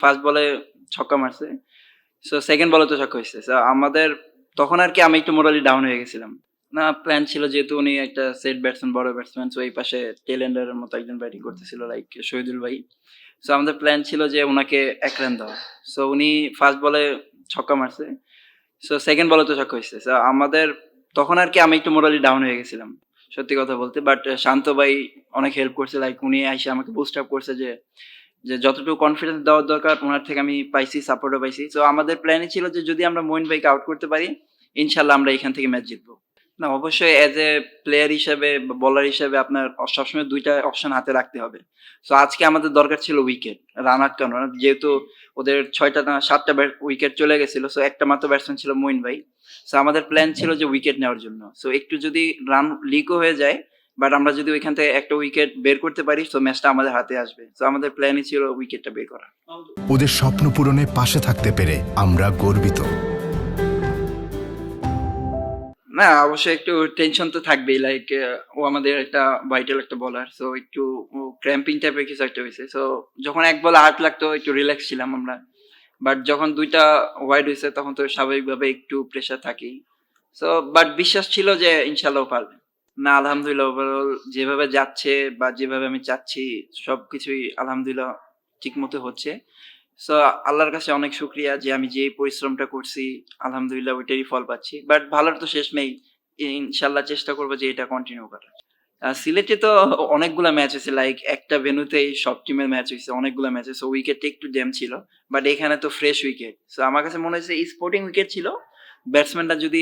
First বলে ছক্কা মারছে। সো সেকেন্ড বলে তো ছক্কা হইছে। সো আমাদের তখন আরকি আমি একটু মোরালি ডাউন হয়ে গেছিলাম। না প্ল্যান ছিল যেহেতু উনি একটা সেট ব্যাটসম্যান, বড় ব্যাটসম্যান। সো এই পাশে টেল এন্ডারের মতো একজন ব্যাটিং করতেছিল লাইক শহীদুল ভাই। সো আমাদের প্ল্যান ছিল যে উনাকে ১ রান দেওয়া। সো উনি ফার্স্ট বলে ছক্কা মারছে। সো সেকেন্ড বলে তো ছক্কা হইছে। সো আমাদের তখন আরকি আমি একটু মোরালি ডাউন হয়ে গেছিলাম। সত্যি কথা বলতে। বাট শান্ত ভাই অনেক হেল্প করছে। লাইক উনি আইসা আমাকে বুস্ট আপ করছে যে যতটুকু কনফিডেন্স দেওয়ার দরকার উনার থেকে আমি পাইছি, সাপোর্টও পাইছি। সো আমাদের প্ল্যানই ছিল যে যদি আমরা মঈন ভাইকে আউট করতে পারি, ইনশাআল্লাহ আমরা এখান থেকে ম্যাচ জিতবো। না অবশ্যই এজ এ প্লেয়ার হিসেবে বা বোলার হিসেবে আপনার সবসময় ২ টা অপশন হাতে রাখতে হবে। সো আজকে আমাদের দরকার ছিল উইকেট, রান আটকানোর। যেহেতু ওদের ৬ টা না ৭ টা উইকেট চলে গেছিল। সো একটা মাত্র ব্যাটসম্যান ছিল মঈন ভাই। সো আমাদের প্ল্যান ছিল যে উইকেট নেওয়ার জন্য। সো একটু যদি রান লিকও হয়ে যায়, বাট আমরা যদি ওইখান থেকে একটা উইকেট বের করতে পারি, সো ম্যাচটা আমাদের হাতে আসবে। সো আমাদের প্ল্যানই ছিল উইকেটটা বের করা। ওদের স্বপ্ন পূরণে পাশে থাকতে পেরে আমরা গর্বিত। না অবশ্যই একটু টেনশন তো থাকবেই। লাইক ও আমাদের একটা ভাইটাল একটা বোলার। সো একটু ক্র্যাম্পিং টাইপের কিছু একটা হইছে। সো যখন ১ বলে আউট লাগতো একটু রিল্যাক্স ছিলাম আমরা। বাট যখন ২ টা ওয়াইড হইছে তখন তো স্বাভাবিকভাবে একটু প্রেশার থাকেই। সো বাট বিশ্বাস ছিল যে ইনশাআল্লাহ ও পারবে। না আলহামদুলিল্লাহ ওভারঅল যেভাবে যাচ্ছে বা যেভাবে আমি চাচ্ছি সবকিছুই আলহামদুলিল্লাহ ঠিকমতো হচ্ছে। সো আল্লাহর কাছে অনেক শুকরিয়া যে আমি যে পরিশ্রমটা করছি আলহামদুলিল্লাহ ওইটারই ফল পাচ্ছি। বাট ভালোর তো শেষ নেই। ইনশাআল্লাহ চেষ্টা করব যে এটা কন্টিনিউ করার। সিলেটে তো অনেকগুলা ম্যাচ হইছে। লাইক একটা ভেন্যুতেই সব টিমের ম্যাচ হইছে। অনেকগুলা ম্যাচ হইছে। উইকেটটা একটু জ্যাম ছিল। বাট এখানে তো ফ্রেশ উইকেট। সো আমার কাছে মনে হইছে স্পোর্টিং উইকেট ছিল। ব্যাটসম্যানরা যদি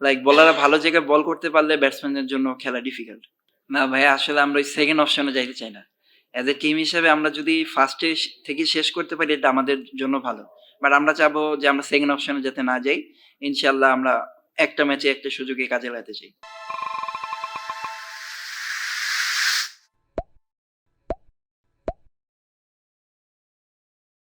লাইক বোলাররা ভালো জায়গায় বল করতে পারলে ব্যাটসম্যানদের জন্য খেলা ডিফিকাল্ট। না ভাইয়া আসলে আমরা ওই সেকেন্ড অপশনে যাইতে চাই না। এজ এ টিম হিসেবে আমরা যদি ফার্স্টে থেকে শেষ করতে পারি এটা আমাদের জন্য ভালো। বাট আমরা চাবো যে আমরা সেকেন্ড অপশনে যাতে না যাই। ইনশাআল্লাহ আমরা একটা ম্যাচে একটা সুযোগে কাজে লাগাতে চাই।